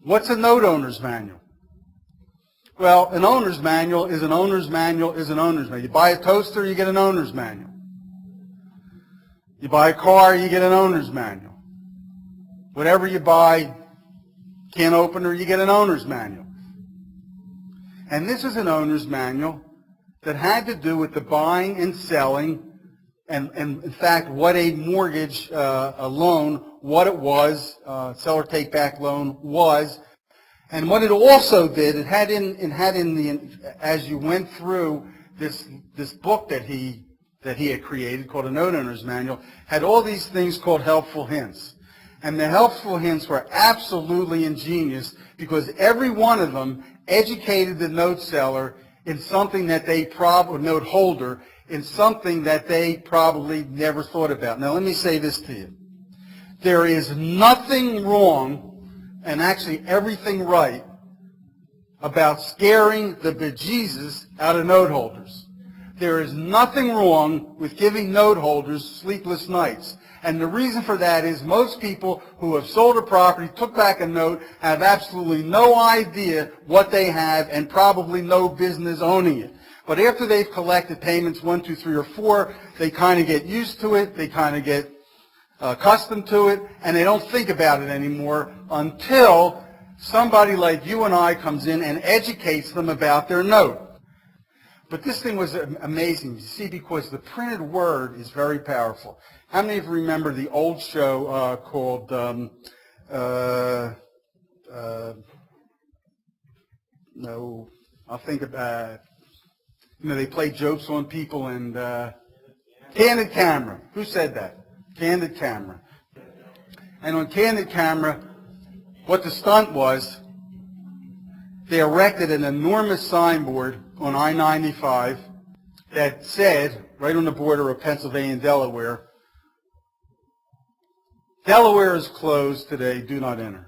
What's a note owner's manual? Well, an owner's manual is an owner's manual is an owner's manual. You buy a toaster, you get an owner's manual. You buy a car, you get an owner's manual. Whatever you buy, can opener, you get an owner's manual. And this is an owner's manual that had to do with the buying and selling and in fact, what a mortgage, a loan, what it was, seller take-back loan was. And what it also did, it had in the, as you went through this book that he had created called a Note Owner's Manual, had all these things called helpful hints. And the helpful hints were absolutely ingenious because every one of them educated the note seller in something that they probably, note holder, in something that they probably never thought about. Now let me say this to you. There is nothing wrong, and actually everything right, about scaring the bejesus out of note holders. There is nothing wrong with giving note holders sleepless nights. And the reason for that is most people who have sold a property, took back a note, have absolutely no idea what they have and probably no business owning it. But after they've collected payments 1, 2, 3, or 4, they kind of get used to it, they kind of get accustomed to it, and they don't think about it anymore until somebody like you and I comes in and educates them about their note. But this thing was amazing, you see, because the printed word is very powerful. How many of you remember the old show called, no, I'll think about, they play jokes on people and, Candid Camera. Who said that? Candid Camera. And on Candid Camera, what the stunt was, they erected an enormous signboard on I-95 that said, right on the border of Pennsylvania and Delaware, Delaware is closed today, do not enter.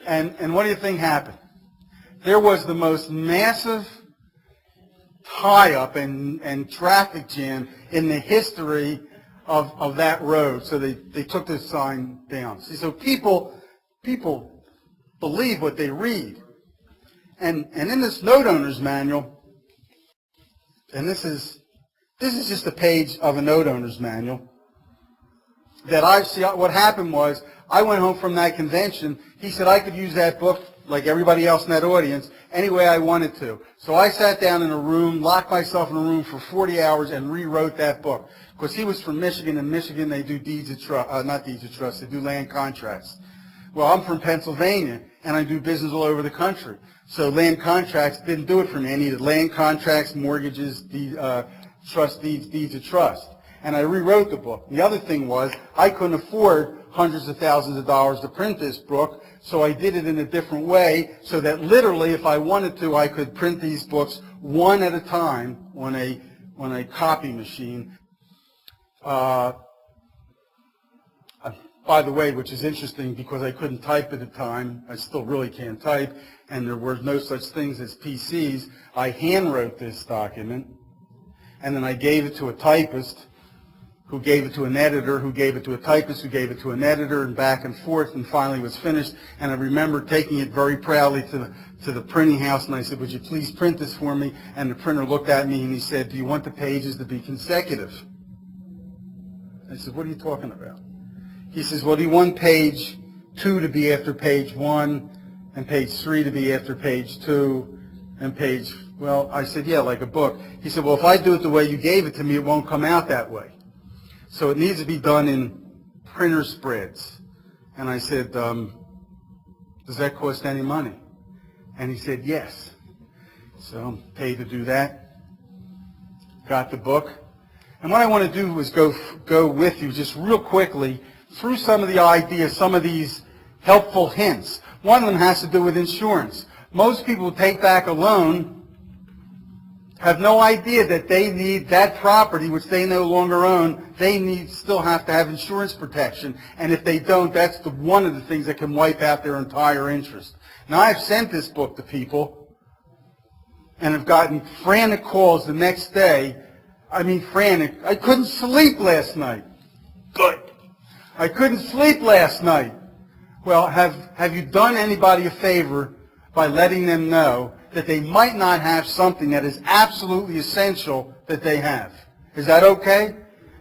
And what do you think happened? There was the most massive tie-up and traffic jam in the history of that road. So they took this sign down. See, so people believe what they read. And in this note owner's manual, and this is just a page of a note owner's manual, that I see. What happened was, I went home from that convention. He said I could use that book, like everybody else in that audience, any way I wanted to. So I sat down in a room, locked myself in a room for 40 hours and rewrote that book. Because he was from Michigan, and Michigan they do deeds of trust, not deeds of trust, they do land contracts. Well, I'm from Pennsylvania, and I do business all over the country. So land contracts didn't do it for me. I needed land contracts, mortgages, trust deeds, deeds of trust. And I rewrote the book. The other thing was, I couldn't afford hundreds of thousands of dollars to print this book, so I did it in a different way, so that literally, if I wanted to, I could print these books one at a time on a copy machine. By the way, which is interesting because I couldn't type at the time, I still really can't type, and there were no such things as PCs. I handwrote this document, and then I gave it to a typist, who gave it to an editor, who gave it to a typist, who gave it to an editor, and back and forth, and finally was finished. And I remember taking it very proudly to the printing house, and I said, would you please print this for me? And the printer looked at me, and he said, do you want the pages to be consecutive? I said, what are you talking about? He says, well, do you want page 2 to be after page 1, and page 3 to be after page 2, and page, well, I said, yeah, like a book. He said, well, if I do it the way you gave it to me, it won't come out that way. So it needs to be done in printer spreads. And I said, does that cost any money? And he said, yes. So paid to do that. Got the book. And what I want to do is go with you just real quickly through some of the ideas, some of these helpful hints. One of them has to do with insurance. Most people who take back a loan have no idea that they need that property, which they no longer own, still have to have insurance protection. And if they don't, that's one of the things that can wipe out their entire interest. Now, I've sent this book to people and have gotten frantic calls the next day. I mean, frantic. I couldn't sleep last night. Good. I couldn't sleep last night. Well, have you done anybody a favor by letting them know that they might not have something that is absolutely essential that they have? Is that okay?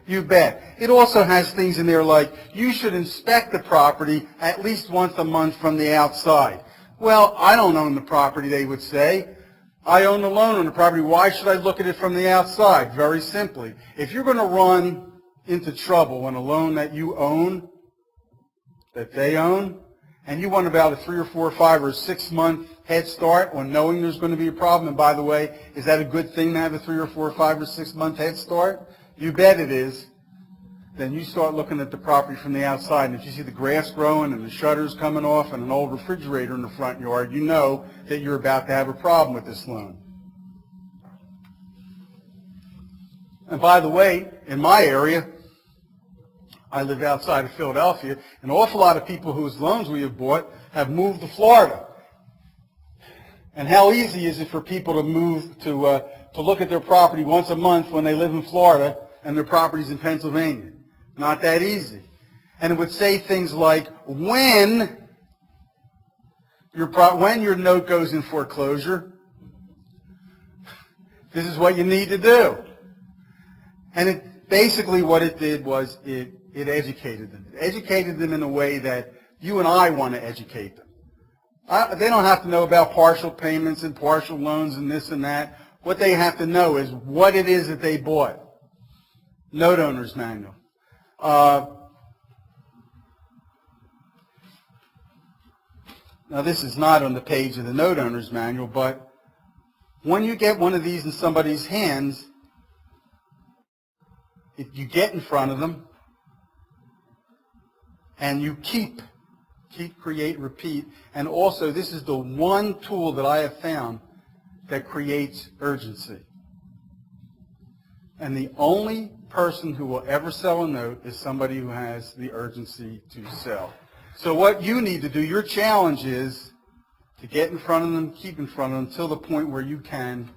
You bet. It also has things in there like you should inspect the property at least once a month from the outside. Well, I don't own the property, they would say. I own the loan on the property. Why should I look at it from the outside? Very simply. If you're going to run into trouble on a loan that you own, that they own, and you want about a 3 or 4 or 5 or 6 month head start on knowing there's going to be a problem, and by the way, is that a good thing to have a 3 or 4 or 5 or 6 month head start? You bet it is. Then you start looking at the property from the outside, and if you see the grass growing and the shutters coming off and an old refrigerator in the front yard, you know that you're about to have a problem with this loan. And by the way, in my area, I live outside of Philadelphia, an awful lot of people whose loans we have bought have moved to Florida. And how easy is it for people to move to look at their property once a month when they live in Florida and their property's in Pennsylvania? Not that easy. And it would say things like, when your note goes in foreclosure, this is what you need to do. And basically what it did was it educated them. It educated them in a way that you and I want to educate them. They don't have to know about partial payments and partial loans and this and that. What they have to know is what it is that they bought. Note owner's manual. Now this is not on the page of the note owner's manual, but when you get one of these in somebody's hands, if you get in front of them and you keep, create, repeat, and also this is the one tool that I have found that creates urgency. And the only person who will ever sell a note is somebody who has the urgency to sell. So what you need to do, your challenge is to get in front of them, keep in front of them until the point where you can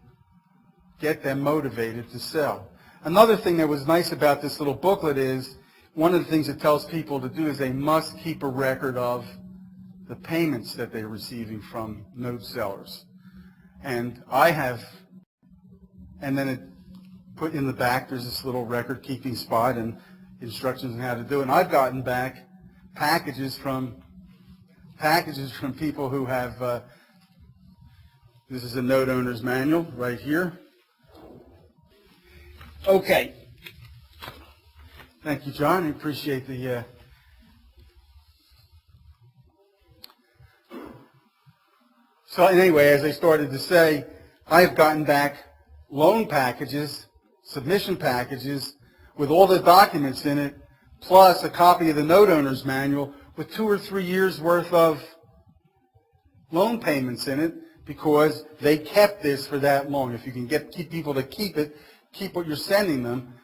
get them motivated to sell. Another thing that was nice about this little booklet is one of the things it tells people to do is they must keep a record of the payments that they're receiving from note sellers. And I have, and then it put in the back, there's this little record keeping spot and instructions on how to do it. And I've gotten back packages from people who have, this is a note owner's manual right here. Okay. Thank you, John. I appreciate the So anyway, as I started to say, I've gotten back loan packages, submission packages, with all the documents in it, plus a copy of the note owner's manual with 2 or 3 years worth of loan payments in it, because they kept this for that long. If you can keep people to keep it, keep what you're sending them,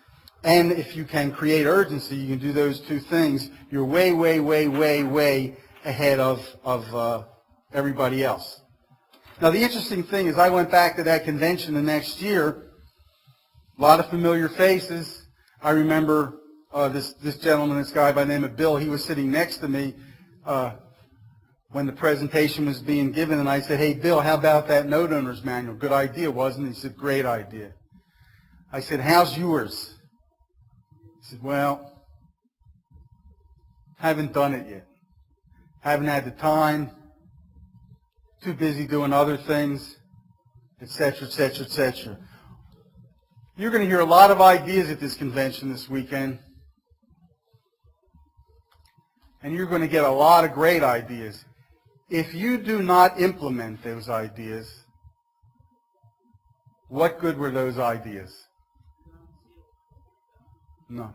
and if you can create urgency, you can do those two things, you're way, way, way, way, way ahead of everybody else. Now the interesting thing is I went back to that convention the next year, a lot of familiar faces. I remember this gentleman, this guy by the name of Bill, he was sitting next to me when the presentation was being given, and I said, hey Bill, how about that note owner's manual? Good idea, wasn't it? He said, great idea. I said, how's yours? He said, well, haven't done it yet. Haven't had the time. Too busy doing other things, etc., etc., etc. You're going to hear a lot of ideas at this convention this weekend. And you're going to get a lot of great ideas. If you do not implement those ideas, what good were those ideas? No.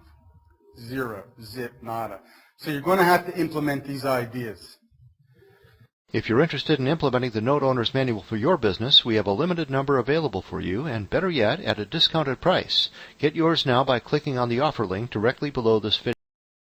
Zero. Zip. Nada. So you're going to have to implement these ideas. If you're interested in implementing the Note Owner's Manual for your business, we have a limited number available for you, and better yet, at a discounted price. Get yours now by clicking on the offer link directly below this video.